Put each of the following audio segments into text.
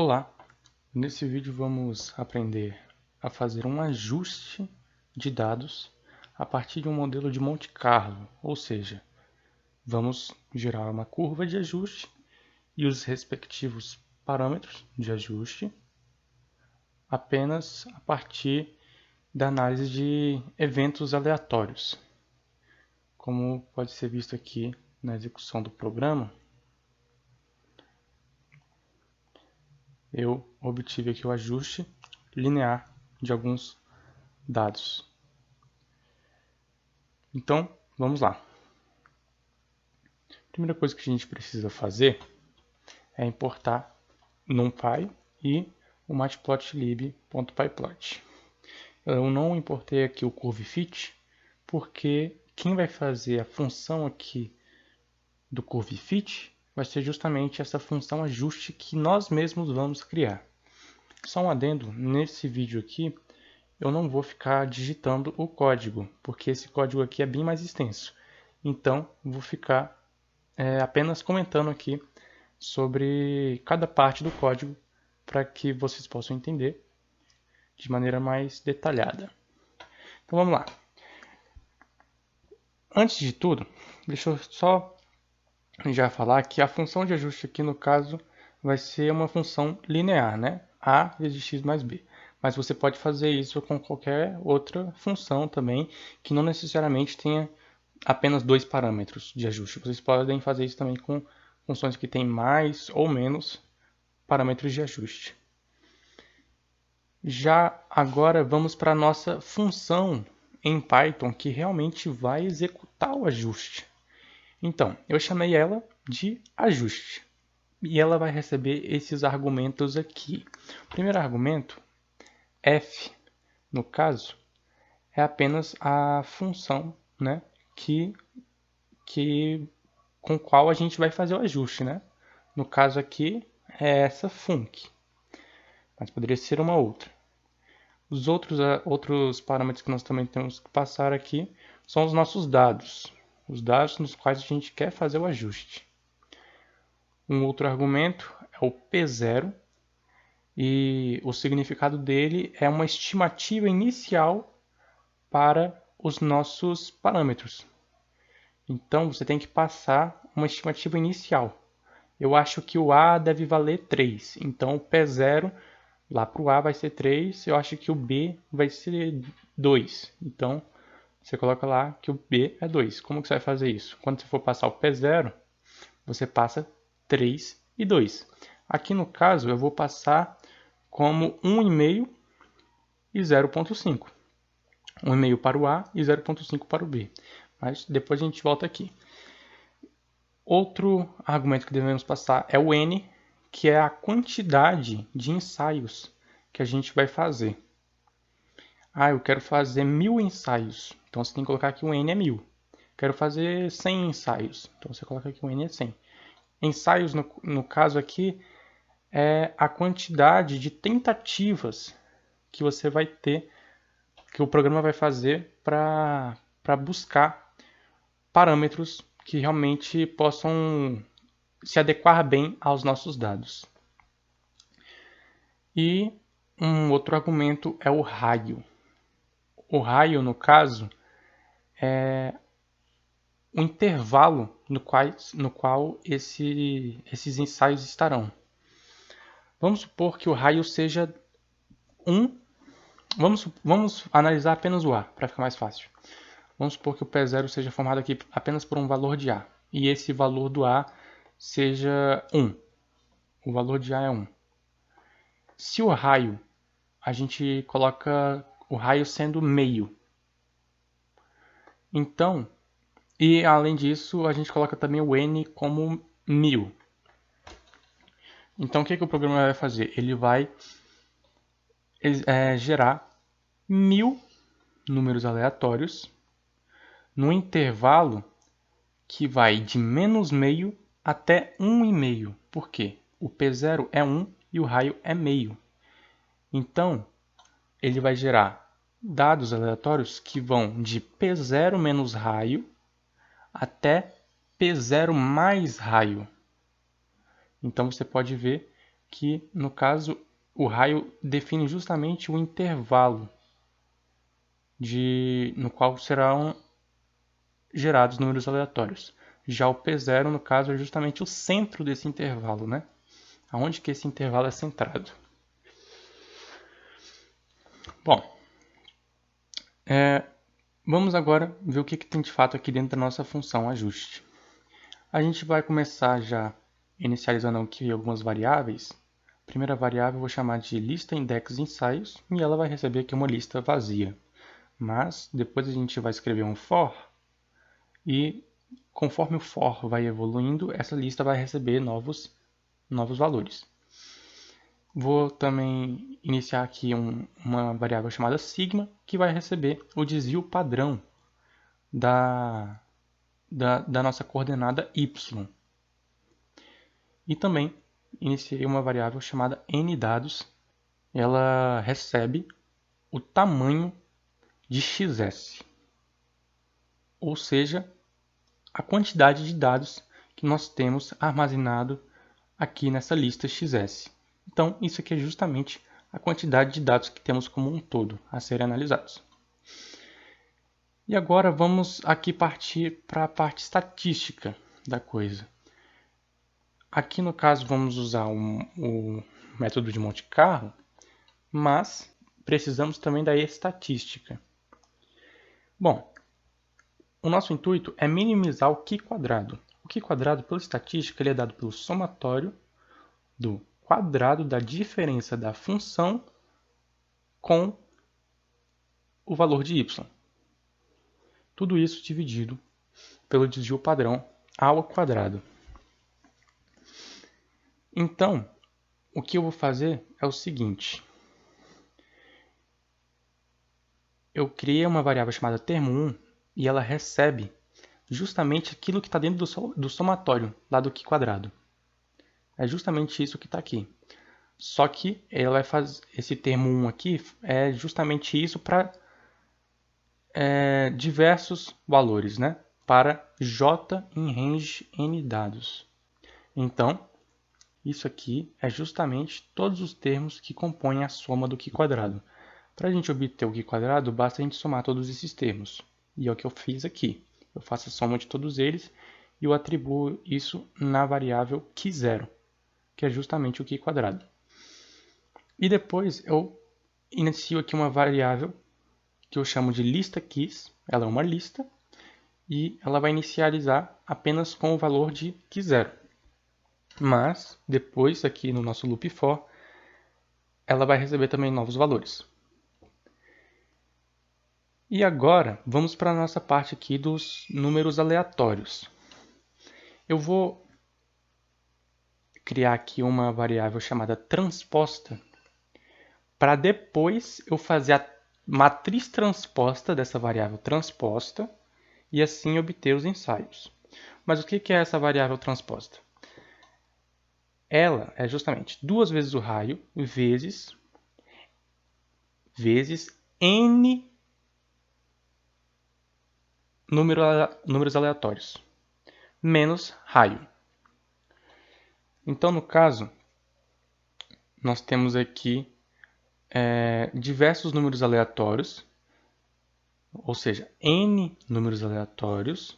Olá! Nesse vídeo vamos aprender a fazer um ajuste de dados a partir de um modelo de Monte Carlo, ou seja, vamos gerar uma curva de ajuste e os respectivos parâmetros de ajuste apenas a partir da análise de eventos aleatórios. Como pode ser visto aqui na execução do programa, eu obtive aqui o ajuste linear de alguns dados. Então, vamos lá. A primeira coisa que a gente precisa fazer é importar NumPy e o matplotlib.pyplot. Eu não importei aqui o curvefit porque quem vai fazer a função aqui do curvefit vai ser justamente essa função ajuste que nós mesmos vamos criar. Só um adendo, nesse vídeo aqui eu não vou ficar digitando o código, porque esse código aqui é bem mais extenso. Então, vou ficar apenas comentando aqui sobre cada parte do código para que vocês possam entender de maneira mais detalhada. Então vamos lá. Antes de tudo, deixa eu só já falar que a função de ajuste aqui no caso vai ser uma função linear, né? A vezes x mais b. Mas você pode fazer isso com qualquer outra função também, que não necessariamente tenha apenas dois parâmetros de ajuste. Vocês podem fazer isso também com funções que têm mais ou menos parâmetros de ajuste. Já agora vamos para a nossa função em Python que realmente vai executar o ajuste. Então, eu chamei ela de ajuste e ela vai receber esses argumentos aqui. O primeiro argumento, f, no caso, é apenas a função, né, com qual a gente vai fazer o ajuste, né? No caso aqui é essa func, mas poderia ser uma outra. Os outros parâmetros que nós também temos que passar aqui são os nossos dados, os dados nos quais a gente quer fazer o ajuste. Um outro argumento é o P0 e o significado dele é uma estimativa inicial para os nossos parâmetros. Então, você tem que passar uma estimativa inicial. Eu acho que o A deve valer 3. Então, o P0 lá para o A vai ser 3. Eu acho que o B vai ser 2. Então, você coloca lá que o B é 2. Como que você vai fazer isso? Quando você for passar o P0, você passa 3 e 2. Aqui no caso, eu vou passar como 1,5 e 0,5. 1,5 para o A e 0,5 para o B. Mas depois a gente volta aqui. Outro argumento que devemos passar é o N, que é a quantidade de ensaios que a gente vai fazer. Eu quero fazer 1000 ensaios. Então você tem que colocar aqui o N é 1000. Quero fazer 100 ensaios. Então você coloca aqui o N é 100. Ensaios, no caso aqui, é a quantidade de tentativas que você vai ter, que o programa vai fazer para buscar parâmetros que realmente possam se adequar bem aos nossos dados. E um outro argumento é o raio. O raio, no caso, é o intervalo no qual esses ensaios estarão. Vamos supor que o raio seja 1. Vamos analisar apenas o A, para ficar mais fácil. Vamos supor que o P0 seja formado aqui apenas por um valor de A. E esse valor do A seja 1. O valor de A é 1. Se o raio, a gente coloca o raio sendo meio. Então, e além disso, a gente coloca também o N como 1000. Então, o que o programa vai fazer? Ele vai gerar 1000 números aleatórios no intervalo que vai de menos meio até 1,5. Por quê? O P0 é 1 e o raio é meio. Então, ele vai gerar dados aleatórios que vão de P0 menos raio até P0 mais raio. Então, você pode ver que, no caso, o raio define justamente o intervalo no qual serão gerados números aleatórios. Já o P0, no caso, é justamente o centro desse intervalo, né? Aonde que esse intervalo é centrado. Bom, vamos agora ver o que tem de fato aqui dentro da nossa função ajuste. A gente vai começar já inicializando aqui algumas variáveis. A primeira variável eu vou chamar de lista index ensaios e ela vai receber aqui uma lista vazia. Mas depois a gente vai escrever um for e conforme o for vai evoluindo, essa lista vai receber novos valores. Vou também iniciar aqui uma variável chamada sigma, que vai receber o desvio padrão da nossa coordenada y. E também iniciei uma variável chamada nDados. Ela recebe o tamanho de xs, ou seja, a quantidade de dados que nós temos armazenado aqui nessa lista xs. Então, isso aqui é justamente a quantidade de dados que temos como um todo a serem analisados. E agora vamos aqui partir para a parte estatística da coisa. Aqui no caso vamos usar o método de Monte Carlo, mas precisamos também da estatística. Bom, o nosso intuito é minimizar o Q quadrado. O Q quadrado, pela estatística, ele é dado pelo somatório do quadrado da diferença da função com o valor de y. Tudo isso dividido pelo desvio padrão ao quadrado. Então, o que eu vou fazer é o seguinte. Eu criei uma variável chamada termo1 e ela recebe justamente aquilo que está dentro do somatório, lá do Q quadrado. É justamente isso que está aqui. Só que ela vai fazer esse termo 1 aqui é justamente isso para diversos valores, né? Para j em range n dados. Então, isso aqui é justamente todos os termos que compõem a soma do Q quadrado. Para a gente obter o Q quadrado, basta a gente somar todos esses termos. E é o que eu fiz aqui. Eu faço a soma de todos eles e eu atribuo isso na variável Q0, que é justamente o Q quadrado. E depois eu inicio aqui uma variável que eu chamo de lista keys. Ela é uma lista e ela vai inicializar apenas com o valor de Q0. Mas depois aqui no nosso loop for, ela vai receber também novos valores. E agora vamos para a nossa parte aqui dos números aleatórios. Eu vou criar aqui uma variável chamada transposta para depois eu fazer a matriz transposta dessa variável transposta e assim obter os ensaios. Mas o que é essa variável transposta? Ela é justamente 2 vezes o raio vezes n números aleatórios menos raio. Então, no caso, nós temos aqui diversos números aleatórios, ou seja, n números aleatórios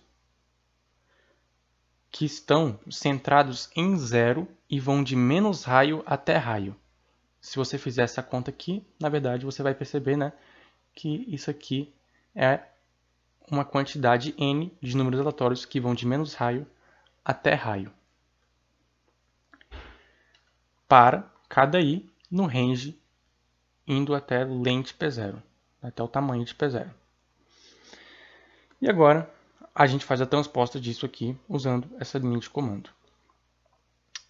que estão centrados em zero e vão de menos raio até raio. Se você fizer essa conta aqui, na verdade você vai perceber, né, que isso aqui é uma quantidade n de números aleatórios que vão de menos raio até raio. Para cada i no range indo até o length P0, até o tamanho de P0. E agora a gente faz a transposta disso aqui usando essa linha de comando.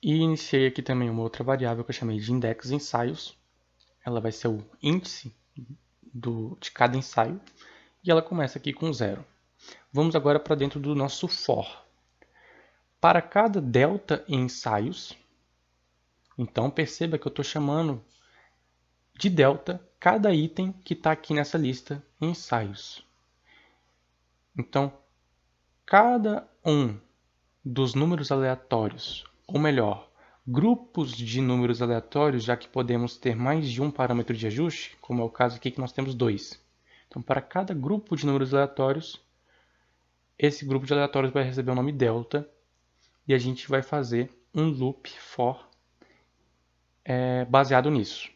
E iniciei aqui também uma outra variável que eu chamei de index ensaios. Ela vai ser o índice de cada ensaio e ela começa aqui com 0. Vamos agora para dentro do nosso for. Para cada delta em ensaios, então perceba que eu estou chamando de delta cada item que está aqui nessa lista ensaios. Então, cada um dos números aleatórios, ou melhor, grupos de números aleatórios, já que podemos ter mais de um parâmetro de ajuste, como é o caso aqui que nós temos 2. Então, para cada grupo de números aleatórios, esse grupo de aleatórios vai receber o nome delta e a gente vai fazer um loop for baseado nisso.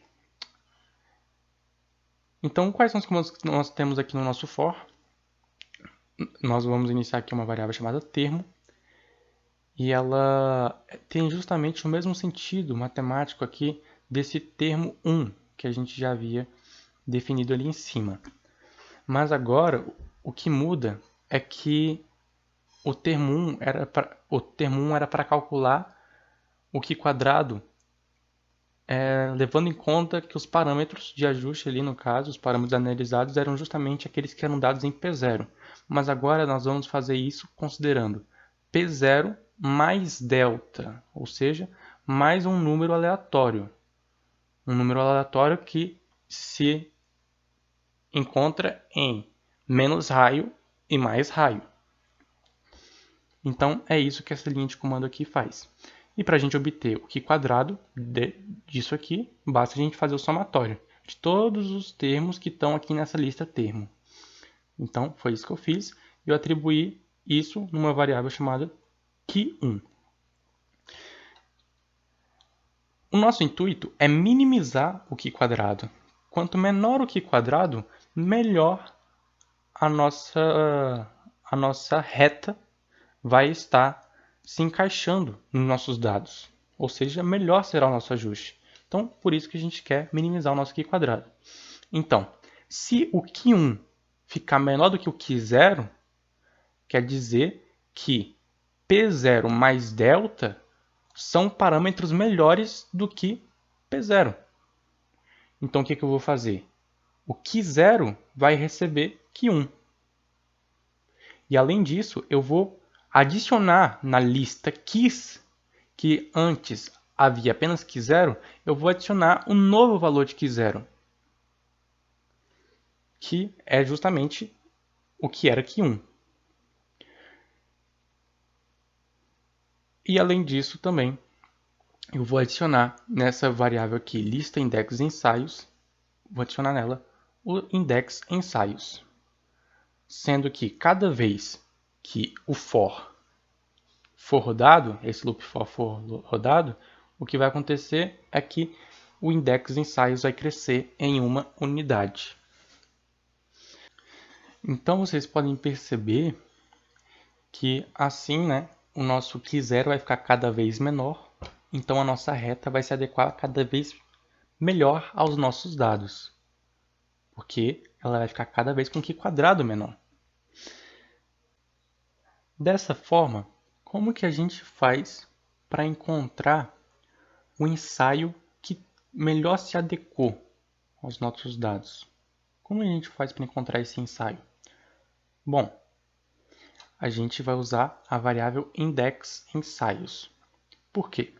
Então, quais são os comandos que nós temos aqui no nosso for? Nós vamos iniciar aqui uma variável chamada termo, e ela tem justamente o mesmo sentido matemático aqui desse termo 1, que a gente já havia definido ali em cima. Mas agora, o que muda é que o termo 1 era para calcular o Q quadrado, levando em conta que os parâmetros de ajuste ali, no caso, os parâmetros analisados, eram justamente aqueles que eram dados em P0. Mas agora nós vamos fazer isso considerando P0 mais delta, ou seja, mais um número aleatório. Um número aleatório que se encontra em menos raio e mais raio. Então, é isso que essa linha de comando aqui faz. E para a gente obter o Q quadrado disso aqui, basta a gente fazer o somatório de todos os termos que estão aqui nessa lista termo. Então, foi isso que eu fiz. Eu atribuí isso numa variável chamada Q1. O nosso intuito é minimizar o Q quadrado. Quanto menor o Q quadrado, melhor a nossa reta vai estar se encaixando nos nossos dados. Ou seja, melhor será o nosso ajuste. Então, por isso que a gente quer minimizar o nosso Q quadrado. Então, se o Q1 ficar menor do que o Q0, quer dizer que P0 mais delta são parâmetros melhores do que P0. Então, o que eu vou fazer? O Q0 vai receber Q1. E, além disso, eu vou adicionar na lista Qs, que antes havia apenas Q0, eu vou adicionar um novo valor de Q0, que é justamente o que era Q1. E, além disso, também eu vou adicionar nessa variável aqui, lista index ensaios, vou adicionar nela o index ensaios, sendo que cada vez que o for rodado, esse loop for rodado, o que vai acontecer é que o index ensaios vai crescer em uma unidade. Então vocês podem perceber que assim, o nosso Q0 vai ficar cada vez menor, então a nossa reta vai se adequar cada vez melhor aos nossos dados, porque ela vai ficar cada vez com Q quadrado menor. Dessa forma, como que a gente faz para encontrar o ensaio que melhor se adequou aos nossos dados? Como a gente faz para encontrar esse ensaio? Bom, a gente vai usar a variável index ensaios. Por quê?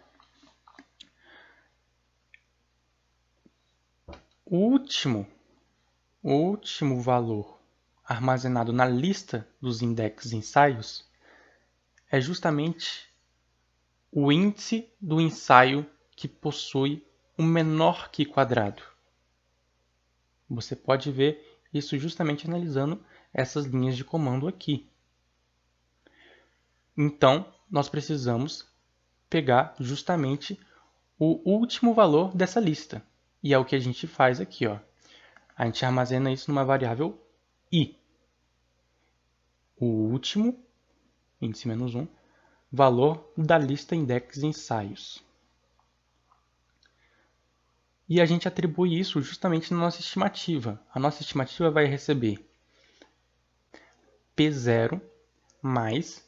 O último valor armazenado na lista dos index ensaios é justamente o índice do ensaio que possui o menor Q quadrado. Você pode ver isso justamente analisando essas linhas de comando aqui. Então, nós precisamos pegar justamente o último valor dessa lista. E é o que a gente faz aqui. Ó. A gente armazena isso numa variável i. O último, índice menos 1, valor da lista index ensaios. E a gente atribui isso justamente na nossa estimativa. A nossa estimativa vai receber P0 mais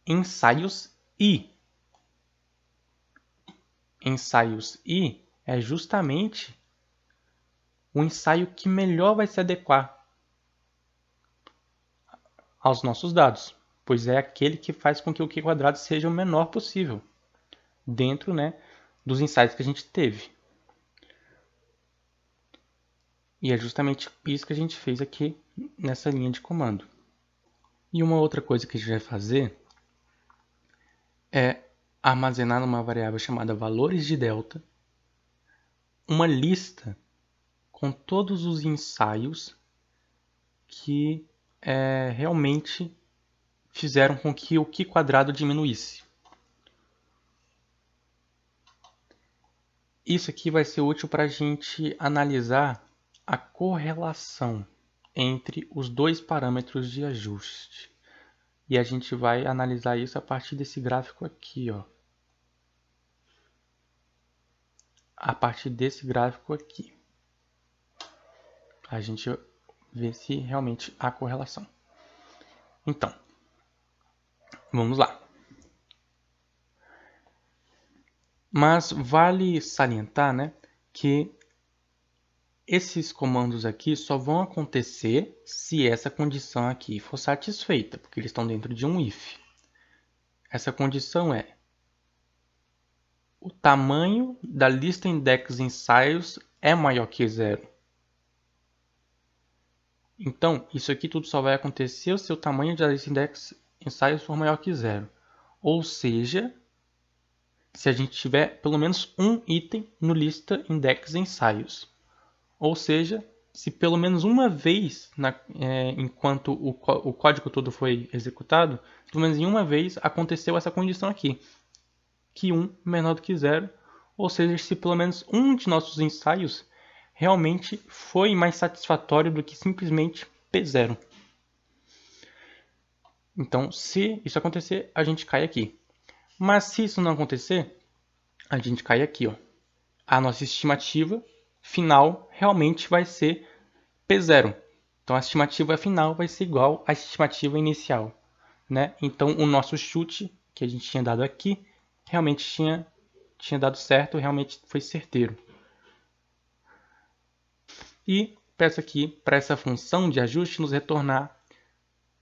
ensaios i. Ensaios i é justamente o ensaio que melhor vai se adequar aos nossos dados, pois é aquele que faz com que o Q quadrado seja o menor possível dentro dos ensaios que a gente teve. E é justamente isso que a gente fez aqui nessa linha de comando. E uma outra coisa que a gente vai fazer é armazenar numa variável chamada valores de delta uma lista com todos os ensaios que realmente fizeram com que o Q quadrado diminuísse. Isso aqui vai ser útil para a gente analisar a correlação entre os dois parâmetros de ajuste. E a gente vai analisar isso a partir desse gráfico aqui, ó. A partir desse gráfico aqui. A gente vê se realmente há correlação. Então, vamos lá. Mas vale salientar, né, que esses comandos aqui só vão acontecer se essa condição aqui for satisfeita, porque eles estão dentro de um if. Essa condição é: o tamanho da lista index ensaios é maior que 0. Então, isso aqui tudo só vai acontecer se o tamanho da lista index ensaios for maior que 0. Ou seja, se a gente tiver pelo menos um item no lista index ensaios. Ou seja, se pelo menos uma vez, enquanto o código todo foi executado, pelo menos em uma vez aconteceu essa condição aqui, que 1 menor do que 0, ou seja, se pelo menos um de nossos ensaios realmente foi mais satisfatório do que simplesmente P0. Então, se isso acontecer, a gente cai aqui. Mas se isso não acontecer, a gente cai aqui, ó. A nossa estimativa final realmente vai ser P0. Então, a estimativa final vai ser igual à estimativa inicial, né? Então, o nosso chute que a gente tinha dado aqui realmente tinha dado certo, realmente foi certeiro. E peço aqui para essa função de ajuste nos retornar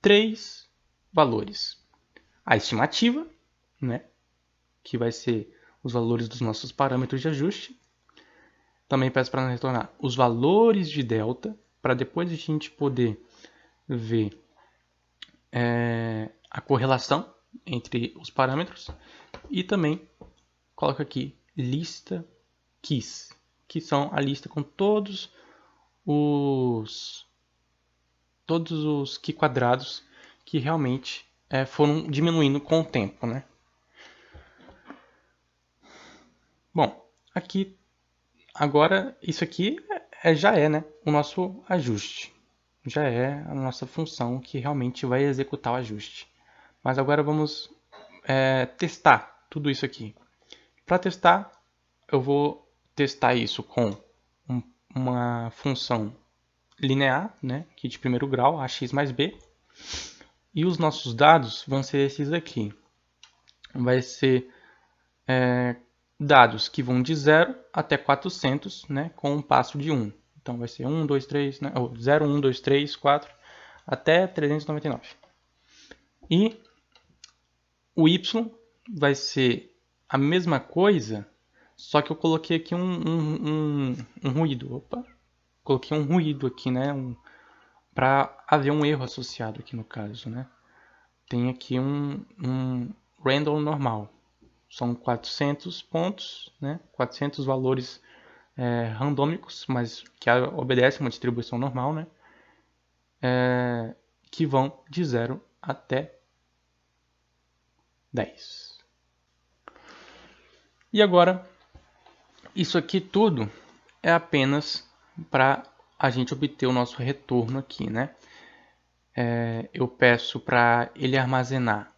3 valores. A estimativa, né? Que vai ser os valores dos nossos parâmetros de ajuste. Também peço para retornar os valores de delta, para depois a gente poder ver a correlação entre os parâmetros. E também coloco aqui lista keys, que são a lista com todos os key quadrados que realmente foram diminuindo com o tempo, né? Bom, aqui agora isso aqui já é, né, o nosso ajuste. Já é a nossa função que realmente vai executar o ajuste. Mas agora vamos testar tudo isso aqui. Para testar, eu vou testar isso com uma função linear, né, que de primeiro grau, ax mais b. E os nossos dados vão ser esses aqui. Vai ser dados que vão de 0 até 400, né, com um passo de 1. Então vai ser 1, 2, 3, né, 0, 1, 2, 3, 4, até 399. E o y vai ser a mesma coisa, só que eu coloquei aqui um ruído. Opa! Coloquei um ruído aqui, né, para haver um erro associado aqui no caso, né. Tem aqui um random normal. São 400 pontos, né, 400 valores randômicos, mas que obedecem uma distribuição normal, né, que vão de 0 até 10. E agora, isso aqui tudo é apenas para a gente obter o nosso retorno aqui, né? Eu peço para ele armazenar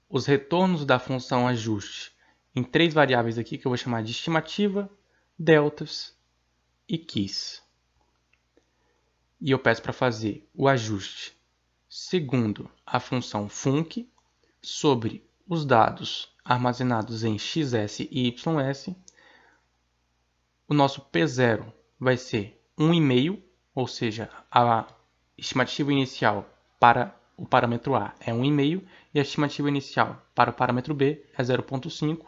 os retornos da função ajuste em 3 variáveis aqui que eu vou chamar de estimativa, deltas e keys. E eu peço para fazer o ajuste segundo a função func sobre os dados armazenados em xs e ys. O nosso P0 vai ser 1,5, ou seja, a estimativa inicial para o parâmetro A é 1,5 e a estimativa inicial para o parâmetro B é 0,5.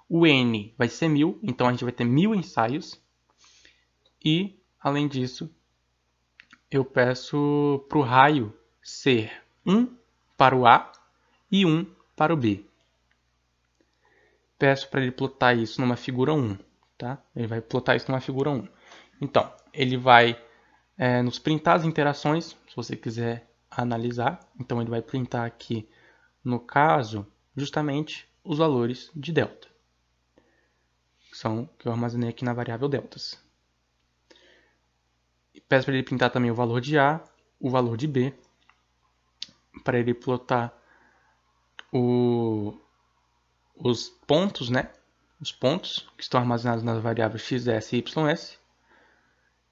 O N vai ser 1000, então a gente vai ter 1000 ensaios. E, além disso, eu peço para o raio ser 1 para o A e 1 para o B. peço para ele plotar isso numa figura 1, tá? Ele vai plotar isso numa figura 1. Então, ele vai nos printar as interações, se você quiser analisar. Então, ele vai printar aqui, no caso, justamente os valores de delta, que eu armazenei aqui na variável deltas. Peço para ele printar também o valor de A, o valor de B, para ele plotar os pontos, né? Os pontos que estão armazenados nas variáveis xs e ys.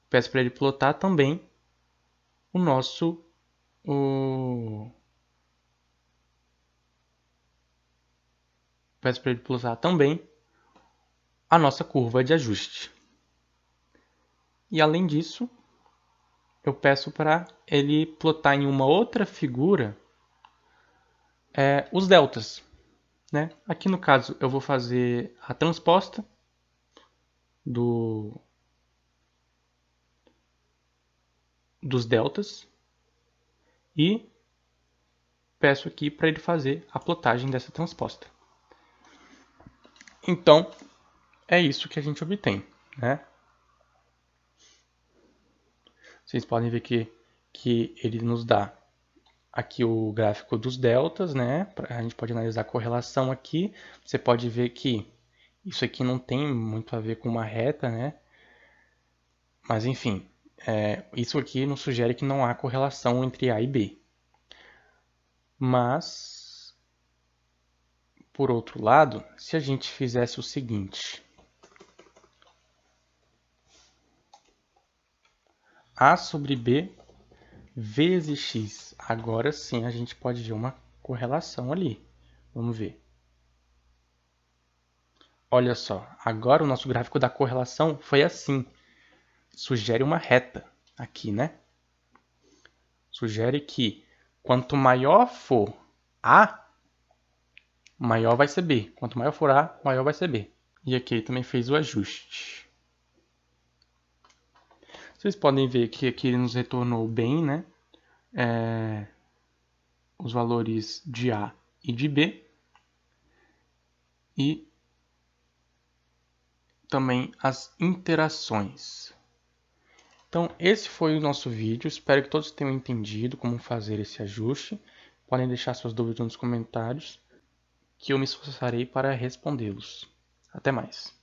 Peço para ele plotar também o nosso peço para ele plotar também a nossa curva de ajuste. E além disso, eu peço para ele plotar em uma outra figura os deltas, né? Aqui no caso eu vou fazer a transposta dos deltas e peço aqui para ele fazer a plotagem dessa transposta. Então, é isso que a gente obtém, né? Vocês podem ver que ele nos dá aqui o gráfico dos deltas, né? A gente pode analisar a correlação aqui. Você pode ver que isso aqui não tem muito a ver com uma reta, né? Mas enfim, isso aqui nos sugere que não há correlação entre A e B. Mas, por outro lado, se a gente fizesse o seguinte: A sobre B vezes x. Agora sim a gente pode ver uma correlação ali. Vamos ver. Olha só, agora o nosso gráfico da correlação foi assim. Sugere uma reta aqui, né? Sugere que quanto maior for A, maior vai ser B. Quanto maior for A, maior vai ser B. E aqui ele também fez o ajuste. Vocês podem ver que aqui ele nos retornou bem, né? Os valores de A e de B. E também as interações. Então, esse foi o nosso vídeo. Espero que todos tenham entendido como fazer esse ajuste. Podem deixar suas dúvidas nos comentários, que eu me esforçarei para respondê-los. Até mais.